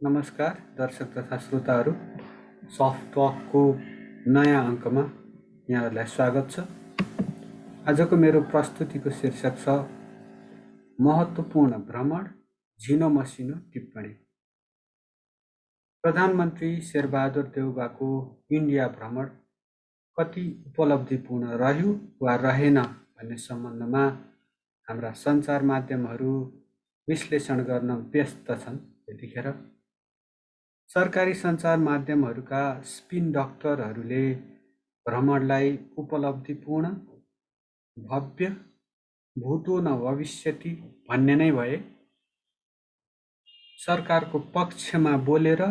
नमस्कार दर्शक तथा श्रोताहरू, सफ्ट टकको नयाँ अङ्कमा यहाँहरूलाई स्वागत छ। आजको मेरो प्रस्तुतिको शीर्षक छ महत्त्वपूर्ण भ्रमण, झिनो मसिनो टिप्पणी। प्रधानमन्त्री शेरबहादुर देउवाको इन्डिया भ्रमण कति उपलब्धिपूर्ण रह्यो वा रहेन भन्ने सम्बन्धमा हाम्रा सञ्चार माध्यमहरू विश्लेषण गर्न व्यस्त छन्। यतिखेर सरकारी सञ्चार माध्यमहरूका स्पिन डक्टरहरूले भ्रमणलाई उपलब्धिपूर्ण, भव्य, भूतो न भविष्यति भन्ने नै भए। सरकारको पक्षमा बोलेर,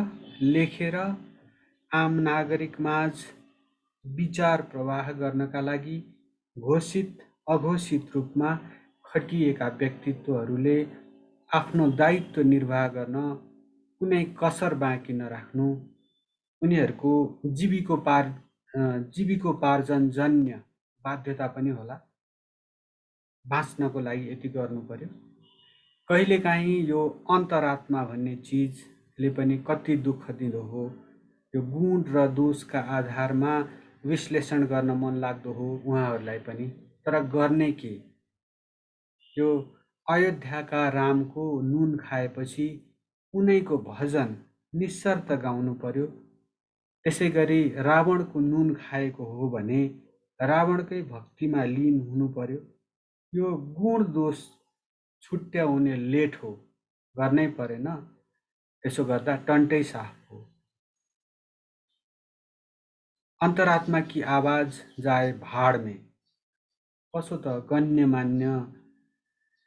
लेखेर आम नागरिकमाझ विचार प्रवाह गर्नका लागि घोषित अघोषित रूपमा खटिएका व्यक्तित्वहरूले आफ्नो दायित्व निर्वाह गर्न कुनै कसर बाँकी नराख्नु, उनीहरूको जीविकोपार्जनजन्य बाध्यता पनि होला। बाँच्नको लागि यति गर्नु पर्यो। कहिलेकाहीँ यो अन्तरात्मा भन्ने चिजले पनि कति दुःख दिँदो हो। यो गुण र दोषका आधारमा विश्लेषण गर्न मन लाग्दो हो उहाँहरूलाई पनि, तर गर्ने के? यो अयोध्याका रामको नुन खाएपछि उनैको भजन निशर्त गाउनु पर्यो। त्यसै गरी रावणको नुन खाएको हो भने रावणकै भक्तिमा लीन हुनु पर्यो। यो गुण दोष छुट्याउने लेट हो, गर्नै परेन। त्यसो गर्दा टन्टै साफ हो। अन्तरात्मा की आवाज जाए भाड में, कसो त गण्यमान्य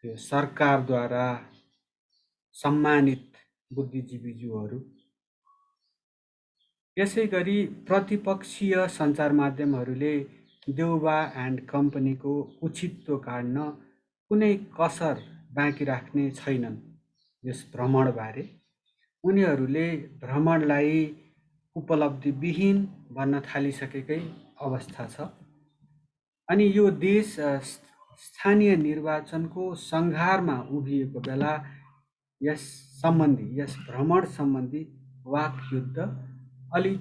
यो सरकारद्वारा सम्मानित बुद्धिजीवीज्यूहरू। यसै गरी प्रतिपक्षीय सञ्चार माध्यमहरूले देउबा एन्ड कम्पनीको उचित्व काट्न कुनै कसर बाँकी राख्ने छैनन् यस भ्रमणबारे। उनीहरूले भ्रमणलाई उपलब्धिविहीन भन्न थालिसकेकै अवस्था छ। अनि यो देश स्थानीय निर्वाचनको सङ्घारमा उभिएको बेला यस भ्रमण सम्बन्धी वाकयुद्ध अलि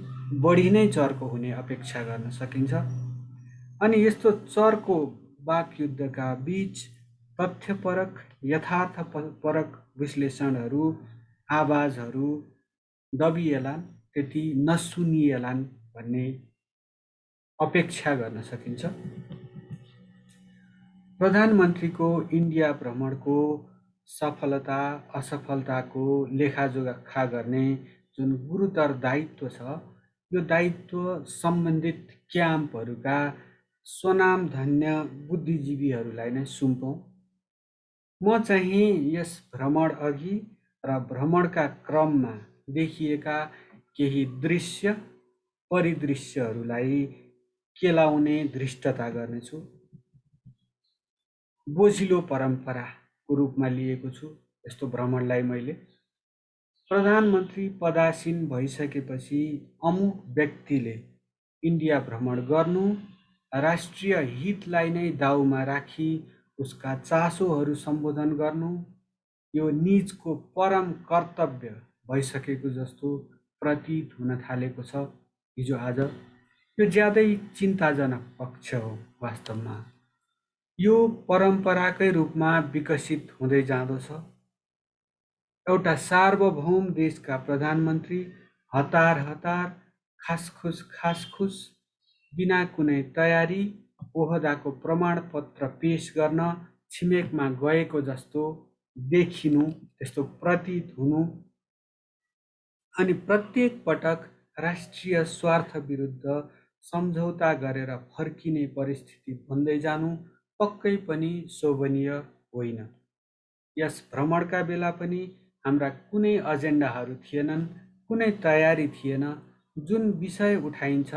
बढी नै चर्को हुने अपेक्षा गर्न सकिन्छ। अनि यस्तो चर्को वाकयुद्धका बीच तथ्यपरक, यथार्थपरक विश्लेषणहरू, आवाजहरू दबिएलान्, त्यति नसुनिएलान् भन्ने अपेक्षा गर्न सकिन्छ। प्रधानमन्त्रीको इन्डिया भ्रमणको सफलता असफलताको लेखाजोखा गर्ने जुन गुरुतर दायित्व छ, यो दायित्व सम्बन्धित क्याम्पहरूका स्वनामधन्य बुद्धिजीवीहरूलाई नै सुम्पौँ। म चाहिँ यस भ्रमण अघि र भ्रमणका क्रममा देखिएका केही दृश्य परिदृश्यहरूलाई केलाउने धृष्टता गर्नेछु। बोझिलो परम्पराको रूपमा लिएको छु यस्तो भ्रमणलाई मैले। प्रधानमन्त्री पदासीन भइसकेपछि अमुक व्यक्तिले इन्डिया भ्रमण गर्नु, राष्ट्रिय हितलाई नै दाउमा राखी उसका चासोहरू सम्बोधन गर्नु, यो निजको परम कर्तव्य भइसकेको जस्तो प्रतीत हुन थालेको छ हिजो आज। यो ज्यादै चिन्ताजनक पक्ष हो। वास्तवमा यो परम्पराकै रूपमा विकसित हुँदै जाँदो छ। एउटा सार्वभौम देशका प्रधानमन्त्री हतार हतार, खासखुस बिना कुनै तयारी ओहदाको प्रमाणपत्र पेश गर्न छिमेकमा गएको जस्तो देखिनु, त्यस्तो प्रतीत हुनु, अनि प्रत्येक पटक राष्ट्रिय स्वार्थ विरुद्ध सम्झौता गरेर फर्किने परिस्थिति बन्दै जानु पक्कै पनि शोभनीय होइन। यस भ्रमणका बेला पनि हाम्रा कुनै एजेन्डाहरू थिएनन्, कुनै तयारी थिएन। जुन विषय उठाइन्छ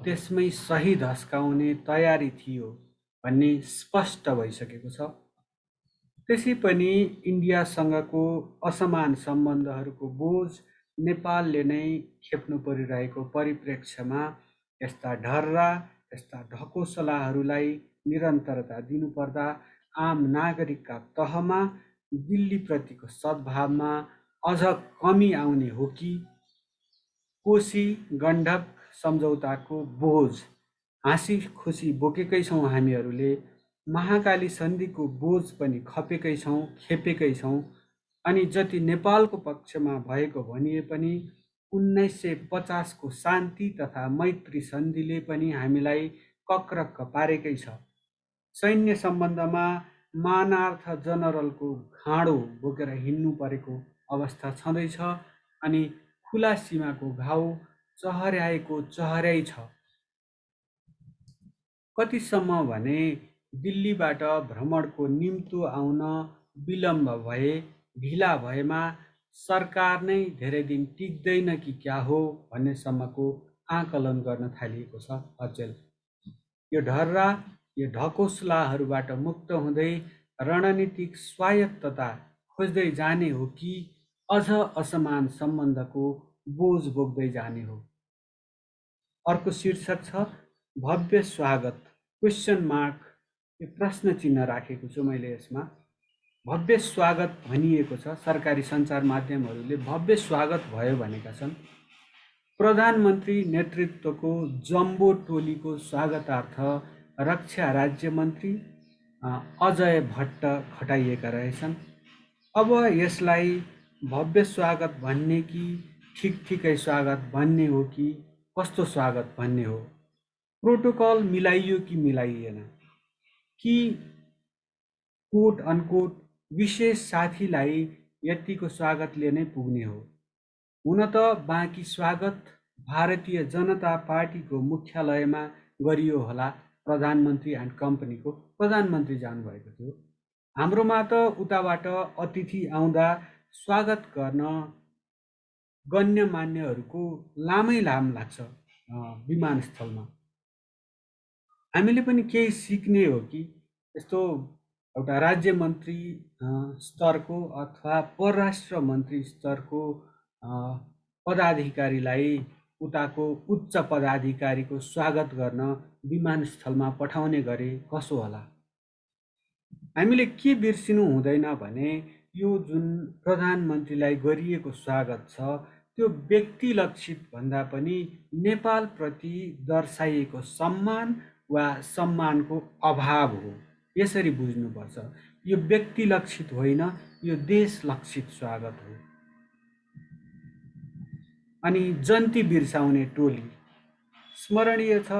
त्यसमै सही धस्काउने तयारी थियो भन्ने स्पष्ट भइसकेको छ। त्यसै पनि इन्डियासँगको असमान सम्बन्धहरूको बोझ नेपालले नै खेप्नु परिरहेको परिप्रेक्ष्यमा यस्ता ढर्रा, यस्ता ढकोसलाहरूलाई निरन्तरता दिनुपर्दा आम नागरिकका तहमा दिल्लीप्रतिको सद्भावमा अझ कमी आउने हो कि कोशी गण्डक सम्झौताको बोझ हाँसी खुसी बोकेकै छौँ हामीहरूले, महाकाली सन्धिको बोझ पनि खपेकै छौँ, खेपेकै छौँ। अनि जति नेपालको पक्षमा भएको भनिए पनि 1950को शान्ति तथा मैत्री सन्धिले पनि हामीलाई कक्रक्क पारेकै छ। सैन्य सम्बन्धमा मानार्थ जनरलको घाँडो बोकेर हिँड्नु परेको अवस्था छँदैछ अनि खुला सीमाको घाउ चहर्याएको चहर्याइ छ। कतिसम्म भने दिल्लीबाट भ्रमणको निम्तो आउन विलम्ब भए, ढिला भएमा सरकार नै धेरै दिन टिक्दैन कि क्या हो भन्नेसम्मको आकलन गर्न थालिएको छ अचेल। यो ढर्रा, यो ढकोसलाहरूबाट मुक्त हुँदै रणनीतिक स्वायत्तता खोज्दै जाने हो कि अझ असमान सम्बन्धको बोझ बोक्दै जाने हो। अर्को शीर्षक छ भव्य स्वागत क्वेसन मार्क, यो प्रश्न चिन्ह राखेको छु मैले यसमा। भव्य स्वागत भनिएको छ, सरकारी सञ्चार माध्यमहरूले भव्य स्वागत भयो भनेका छन्। प्रधानमन्त्री नेतृत्वको जम्बो टोलीको स्वागतार्थ रक्षा राज्य मन्त्री अजय भट्ट खटाइएका रहेछन्। अब यसलाई भव्य स्वागत भन्ने कि ठिकै स्वागत भन्ने हो कि कस्तो स्वागत भन्ने हो? प्रोटोकल मिलाइयो कि मिलाइएन? कि कोट अनकोट विशेष साथीलाई यतिको स्वागतले नै पुग्ने हो? हुन त बाँकी स्वागत भारतीय जनता पार्टीको मुख्यालयमा गरियो होला। प्रधानमन्त्री एन्ड कम्पनीको प्रधानमन्त्री जानुभएको थियो। हाम्रोमा त उताबाट अतिथि आउँदा स्वागत गर्न गण्यमान्यहरूको लामै लाम लाग्छ विमानस्थलमा। हामीले पनि केही सिक्ने हो कि यस्तो एउटा राज्य मन्त्री स्तरको अथवा परराष्ट्र मन्त्री स्तरको पदाधिकारीलाई उताको उच्च पदाधिकारीको स्वागत गर्न विमानस्थलमा पठाउने गरे कसो होला? हामीले के बिर्सिनु हुँदैन भने यो जुन प्रधानमन्त्रीलाई गरिएको स्वागत छ त्यो व्यक्तिलक्षित भन्दा पनि नेपालप्रति दर्शाइएको सम्मान वा सम्मानको अभाव हो। यसरी बुझ्नुपर्छ। यो व्यक्तिलक्षित होइन, यो देशलक्षित स्वागत हो। अनि जन्ती बिर्साउने टोली स्मरणीय छ।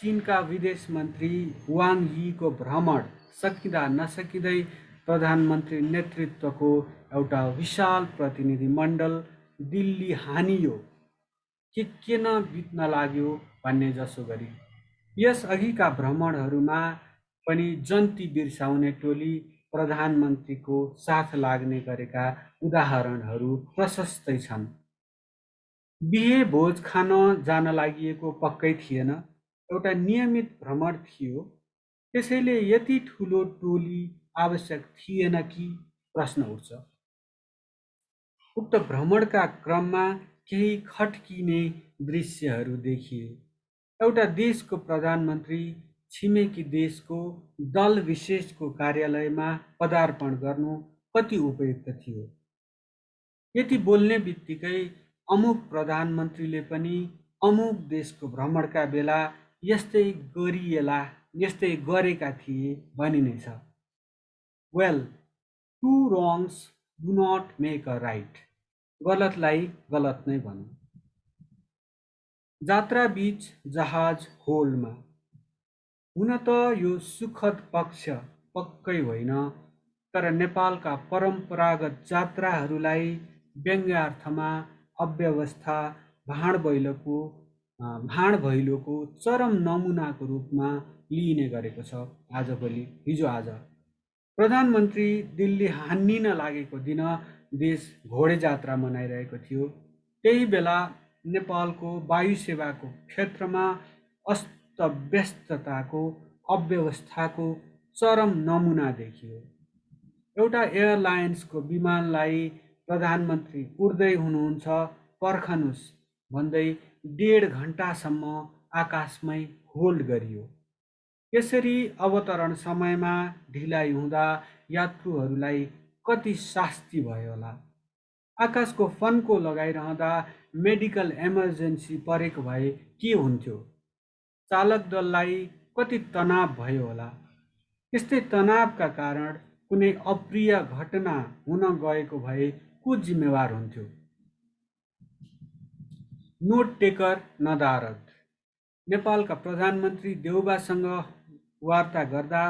चीनका विदेश मन्त्री वाङ यीको भ्रमण सकिँदा नसकिँदै प्रधानमन्त्री नेतृत्वको एउटा विशाल प्रतिनिधि मण्डल दिल्ली हानियो, के न बित्न लाग्यो भन्ने जसो गरी। यस अघिका भ्रमणहरूमा पनि जन्ती बिर्साउने टोली प्रधानमन्त्रीको साथ लाग्ने गरेका उदाहरणहरू प्रशस्तै छन्। बिहे भोज खान जान लागिएको पक्कै थिएन, एउटा नियमित भ्रमण थियो। त्यसैले यति ठुलो टोली आवश्यक थिएन कि प्रश्न उठ्छ। उक्त भ्रमणका क्रममा केही खट्किने दृश्यहरू देखिए। एउटा देशको प्रधानमन्त्री छिमेकी देशको दल विशेषको कार्यालयमा पदार्पण गर्नु कति उपयुक्त थियो? यति बोल्ने बित्तिकै अमुक प्रधानमन्त्रीले पनि अमुक देशको भ्रमणका बेला यस्तै गरिएला, यस्तै गरेका थिए भनिनेछ। Well, two wrongs do not make a right. गलतलाई गलत नै भनौँ। जात्रा बीच जहाज होल्डमा। हुन त यो सुखद पक्ष पक्कै होइन, तर नेपालका परम्परागत जात्राहरूलाई व्यङ्ग्यार्थमा अव्यवस्था भाँड भैलोको चरम नमुनाको रूपमा लिइने गरेको छ। आजभोलि हिजोआज प्रधानमन्त्री दिल्ली हान्निन लागेको दिन देश घोडे जात्रा मनाइरहेको थियो। त्यही बेला नेपालको वायु सेवाको क्षेत्रमा अस्तव्यस्तताको अव्यवस्थाको चरम नमुना देखियो। एउटा एयरलाइन्सको विमानलाई प्रधानमन्त्री उड्दै हुनुहुन्छ, पर्खनुस् भन्दै 1.5 घन्टासम्म आकाशमै होल्ड गरियो। यसरी अवतरण समयमा ढिलाइ हुँदा यात्रुहरूलाई कति शास्ति भयो होला। आकाशको फन्को लगाइरहँदा मेडिकल इमर्जेन्सी परेको भए के हुन्थ्यो? चालक दललाई कति तनाव भयो होला? यस्तै तनावका कारण कुनै अप्रिय घटना हुन गएको भए को जिम्मेवार हुन्थ्यो? नोट टेकर नदारद। नेपालका प्रधानमन्त्री देउबासँग वार्ता गर्दा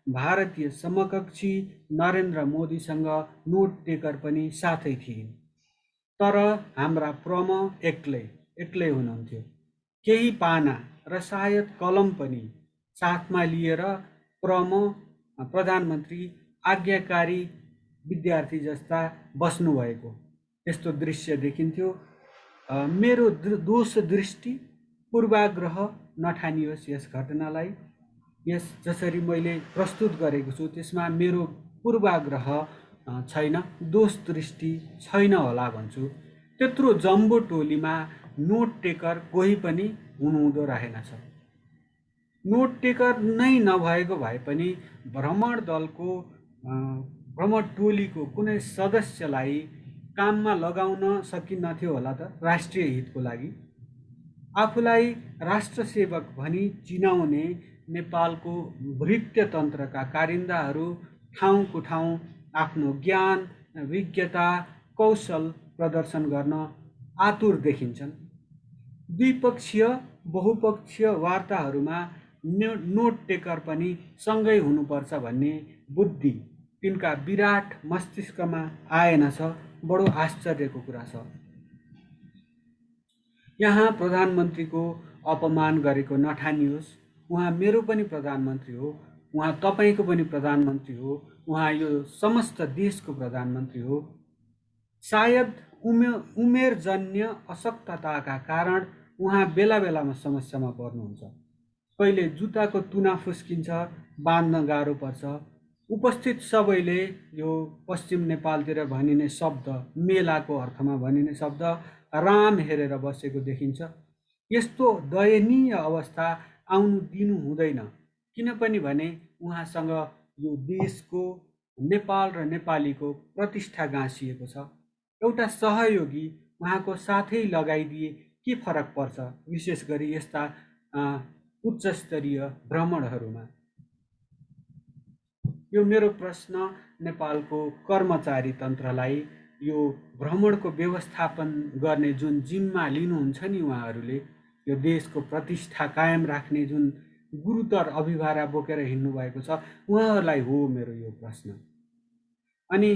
भारतीय समकक्षी नरेन्द्र मोदीसँग नोट टेकर पनि साथै थिइन्। तर हाम्रा एक्लै हुनुहुन्थ्यो। केही पाना र सायद कलम पनि साथमा लिएर प्रधानमन्त्री आज्ञाकारी विद्यार्थी जस्ता बस्नुभएको यस्तो दृश्य देखिन्थ्यो। मेरो दोष दृष्टि पूर्वाग्रह नठानियोस् यस घटनालाई। यस जसरी मैले प्रस्तुत गरेको छु त्यसमा मेरो पूर्वाग्रह छैन, दोष दृष्टि छैन होला भन्छु। त्यत्रो जम्बो टोलीमा नोट टेकर कोही पनि हुनुहुँदो रहेनछ। नोट टेकर नै नभएको भए पनि भ्रमण दलको भ्रमण टोलीको कुनै सदस्यलाई काममा लगाउन सकिन्थ्यो होला त राष्ट्रिय हितको लागि। आफूलाई राष्ट्रसेवक भनी चिनाउने नेपालको भृत्यतन्त्रका कारिन्दाहरू ठाउँको ठाउँ आफ्नो ज्ञान, विज्ञता, कौशल प्रदर्शन गर्न आतुर देखिन्छन्। द्विपक्षीय बहुपक्षीय वार्ताहरूमा नोट टेकर पनि सँगै हुनुपर्छ भन्ने बुद्धि तिनका विराट मस्तिष्कमा आएनछ। बडो आश्चर्यको कुरा छ। यहाँ प्रधानमन्त्रीको अपमान गरेको नठानियोस्। उहाँ मेरो पनि प्रधानमन्त्री हो, उहाँ तपाईँको पनि प्रधानमन्त्री हो, उहाँ यो समस्त देशको प्रधानमन्त्री हो। सायद उमेरजन्य अशक्तताका कारण उहाँ बेला बेलामा समस्यामा पर्नुहुन्छ। कहिले जुत्ताको तुना फुस्किन्छ, बाँध्न गाह्रो पर्छ। उपस्थित सबैले यो पश्चिम नेपालतिर भनिने शब्द, मेलाको अर्थमा भनिने शब्द राम हेरेर बसेको देखिन्छ। यस्तो दयनीय अवस्था आउनु दिनु हुँदैन। किनभने भने उहाँसँग यो देशको, नेपाल र नेपालीको प्रतिष्ठा गाँसिएको छ। एउटा सहयोगी उहाँको साथै लगाइदिए के फरक पर्छ, विशेष गरी यस्ता उच्च स्तरीय भ्रमणहरूमा। यो मेरो प्रश्न नेपालको कर्मचारी तन्त्रलाई, यो भ्रमणको व्यवस्थापन गर्ने जुन जिम्मा लिनुहुन्छ नि उहाँहरूले, यो देशको प्रतिष्ठा कायम राख्ने जुन गुरुतर अभिभारा बोकेर हिँड्नु भएको छ, उहाँहरूलाई हो मेरो यो प्रश्न। अनि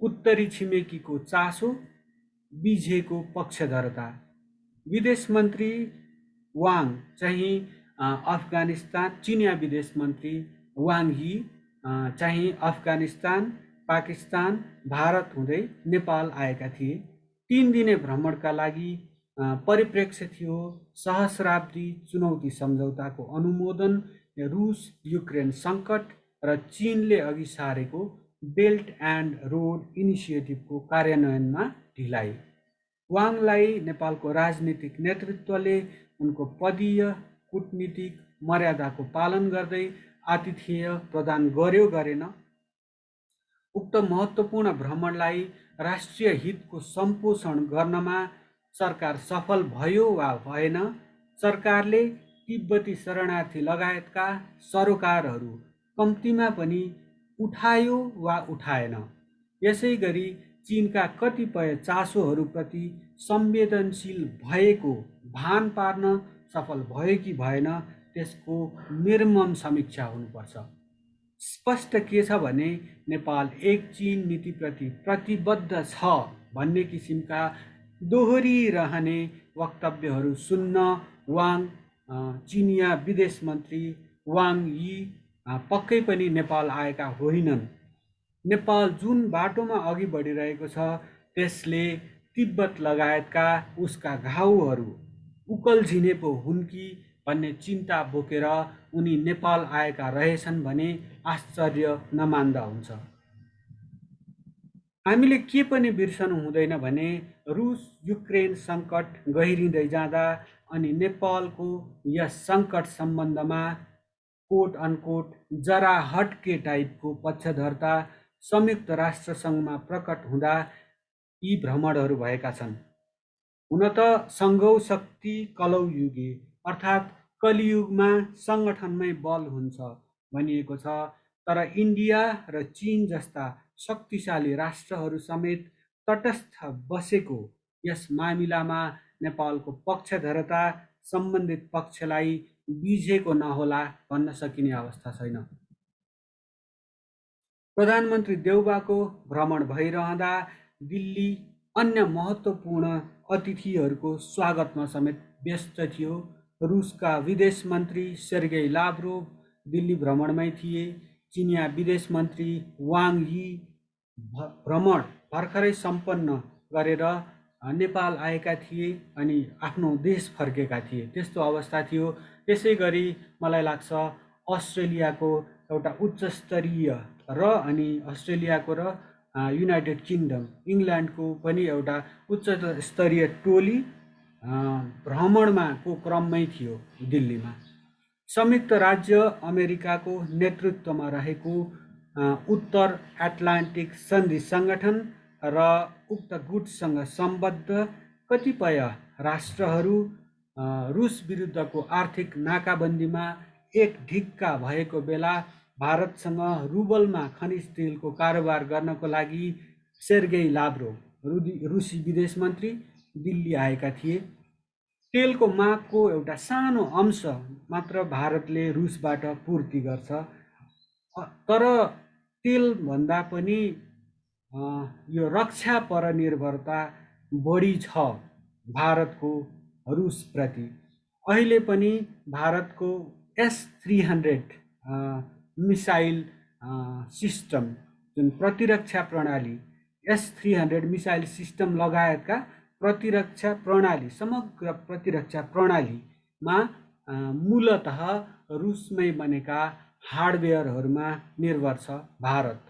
उत्तरी छिमेकीको चासो, बिझेको पक्षधरता। विदेश मन्त्री वाङ चाहिँ अफगानिस्तान, चिनिया विदेश मन्त्री वाङ यी चाहिँ अफगानिस्तान, पाकिस्तान, भारत हुँदै नेपाल आएका थिए। 3 दिने भ्रमणका लागि परिप्रेक्ष्य थियो सहस्राब्दी चुनौती सम्झौताको अनुमोदन, रुस युक्रेन सङ्कट र चीनले अघि सारेको बेल्ट एन्ड रोड इनिसिएटिभको कार्यान्वयनमा ढिलाइ। वाङलाई नेपालको राजनीतिक नेतृत्वले उनको पदीय कूटनीतिक मर्यादाको पालन गर्दै आतिथेय प्रदान गर्यो गरेन। उक्त महत्त्वपूर्ण भ्रमणलाई राष्ट्रिय हितको सम्पोषण गर्नमा सरकार सफल भयो वा भएन, सरकारले तिब्बती शरणार्थी लगायतका सरोकारहरू कम्तीमा पनि उठायो वा उठाएन। यसै गरी चीनका कतिपय चासोहरूप्रति संवेदनशील भएको भान पार्न सफल भयो कि भएन, त्यसको निर्मम समीक्षा हुनुपर्छ। स्पष्ट के छ भने नेपाल एक चीन नीतिप्रति प्रतिबद्ध छ भन्ने किसिमका दोहोरिरहने वक्तव्यहरू सुन्न वाङ, चिनिया विदेश मन्त्री वाङ यी पक्कै पनि नेपाल आएका होइनन्। नेपाल जुन बाटोमा अघि बढिरहेको छ त्यसले तिब्बत लगायतका उसका घाउहरू उकल्झिने पो हुन् कि भन्ने चिन्ता बोकेर उनी नेपाल आएका रहेछन् भने आश्चर्य नमान्दा हुन्छ। हामीले के पनि बिर्सनु हुँदैन भने रुस युक्रेन सङ्कट गहिरिँदै जाँदा अनि नेपालको यस सङ्कट सम्बन्धमा कोट अनकोट जरा हटके टाइपको पक्षधरता संयुक्त राष्ट्रसङ्घमा प्रकट हुँदा यी भ्रमणहरू भएका छन्। हुन त सङ्घौ शक्ति कलौ युगे, अर्थात् कलियुगमा सङ्गठनमै बल हुन्छ भनिएको छ। तर इन्डिया र चीन जस्ता शक्तिशाली राष्ट्रहरू समेत तटस्थ बसेको यस मामिलामा नेपालको पक्षधरता सम्बन्धित पक्षलाई बिझेको नहोला भन्न सकिने अवस्था छैन। प्रधानमन्त्री देउबाको भ्रमण भइरहँदा दिल्ली अन्य महत्त्वपूर्ण अतिथिहरूको स्वागतमा समेत व्यस्त थियो। रुसका विदेश मन्त्री सेर्गेई लाभ्रोभ दिल्ली भ्रमणमै थिए। चिनिया विदेश मन्त्री वाङ यी भ्रमण भर्खरै सम्पन्न गरेर नेपाल आएका थिए अनि आफ्नो देश फर्केका थिए। त्यस्तो अवस्था थियो। त्यसै गरी मलाई लाग्छ अस्ट्रेलियाको एउटा उच्चस्तरीय अनि अस्ट्रेलियाको र युनाइटेड किङडम इङ्ल्यान्डको पनि एउटा उच्च स्तरीय टोली भ्रमणमा को क्रममै थियो दिल्लीमा। संयुक्त राज्य अमेरिकाको नेतृत्वमा रहेको उत्तर एट्लान्टिक सन्धि सङ्गठन र उक्त गुटसँग सम्बद्ध कतिपय राष्ट्रहरू रुस विरुद्धको आर्थिक नाकाबन्दीमा एक ढिक्का भएको बेला भारतसँग रुबलमा खनिज तेलको कारोबार गर्नको लागि सेर्गेई लाभ्रोभ रुसी विदेश मन्त्री दिल्ली आएका थिए। तेलको मागको एउटा सानो अंश मात्र भारतले रुसबाट पूर्ति गर्छ। तर तेलभन्दा पनि यो रक्षा परनिर्भरता बढी छ भारतको रुसप्रति। अहिले पनि भारतको S-300 मिसाइल सिस्टम जुन प्रतिरक्षा प्रणाली S-300 मिसाइल सिस्टम लगायतका प्रतिरक्षा प्रणाली समग्र प्रतिरक्षा प्रणालीमा मूलतः रुसमै बनेका हार्डवेयरहरूमा निर्भर छ भारत।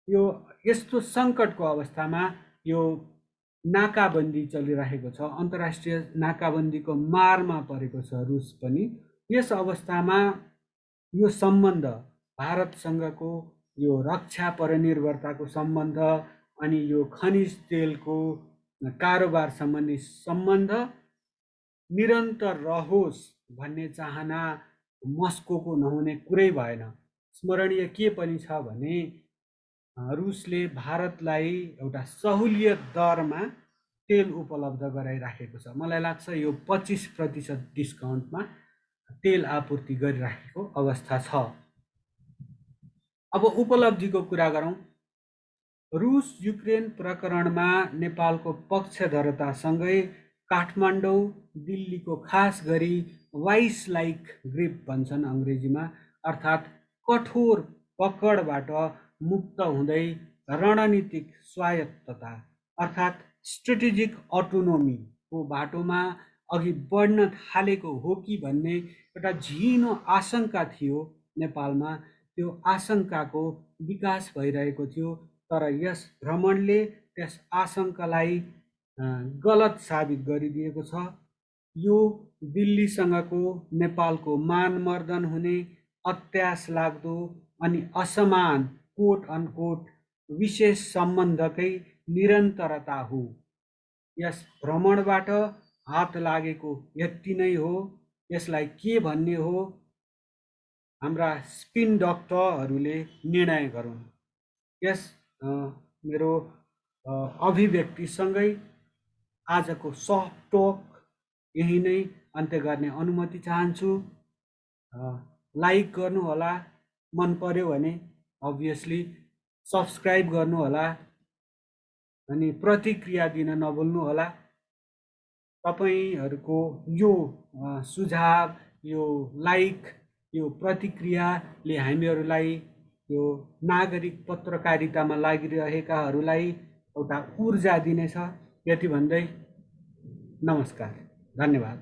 यो यस्तो सङ्कटको अवस्थामा यो नाकाबन्दी चलिरहेको छ, अन्तर्राष्ट्रिय नाकाबन्दीको मारमा परेको छ रुस पनि। यस अवस्थामा यो सम्बन्ध भारतसँगको यो रक्षा परनिर्भरताको सम्बन्ध अनि यो खनिज तेलको कारोबार सम्बन्धी सम्बन्ध निरन्तर रहोस् भन्ने चाहना मस्कोको नहुने कुरै भएन। स्मरणीय के पनि छ भने रुसले भारतलाई एउटा सहुलियत दरमा तेल उपलब्ध गराइराखेको छ। मलाई लाग्छ यो 25% डिस्काउन्टमा तेल आपूर्ति गरिराखेको अवस्था छ। अब उपलब्धिको कुरा गरौँ। रुस युक्रेन प्रकरणमा नेपालको पक्षधरतासँगै काठमाडौँ दिल्लीको खास गरी वाइस लाइक ग्रिप भन्छन् अङ्ग्रेजीमा, अर्थात् कठोर पकडबाट मुक्त हुँदै रणनीतिक स्वायत्तता अर्थात् स्ट्रेटेजिक अटोनोमीको बाटोमा अघि बढ्न थालेको हो कि भन्ने एउटा झिनो आशंका थियो नेपालमा। त्यो आशंकाको विकास भइरहेको थियो। तर यस भ्रमणले त्यस आशंकालाई गलत साबित गरिदिएको छ। यो दिल्लीसँगको नेपालको मानमर्दन हुने अत्यास लाग्दो अनि असमान कोट अनकोट विशेष सम्बन्धकै निरन्तरता हो। यस भ्रमणबाट हात लागेको यति नै हो। यसलाई के भन्ने हो हाम्रा स्पिन डक्टरहरूले निर्णय गरून्। यस मेरो अभिव्यक्तिसँगै आजको सफ्ट टक यही नै अन्त्य गर्ने अनुमति चाहन्छु। लाइक गर्नुहोला, मन पर्यो भने अभियसली सब्सक्राइब गर्नुहोला अनि प्रतिक्रिया दिन नभुल्नुहोला। तपाईहरूको यो सुझाव, यो लाइक, यो प्रतिक्रियाले हामीहरूलाई यो नागरिक पत्रकारितामा लागिरहेकाहरूलाई एउटा ऊर्जा दिनेछ। यति भन्दै नमस्कार, धन्यवाद।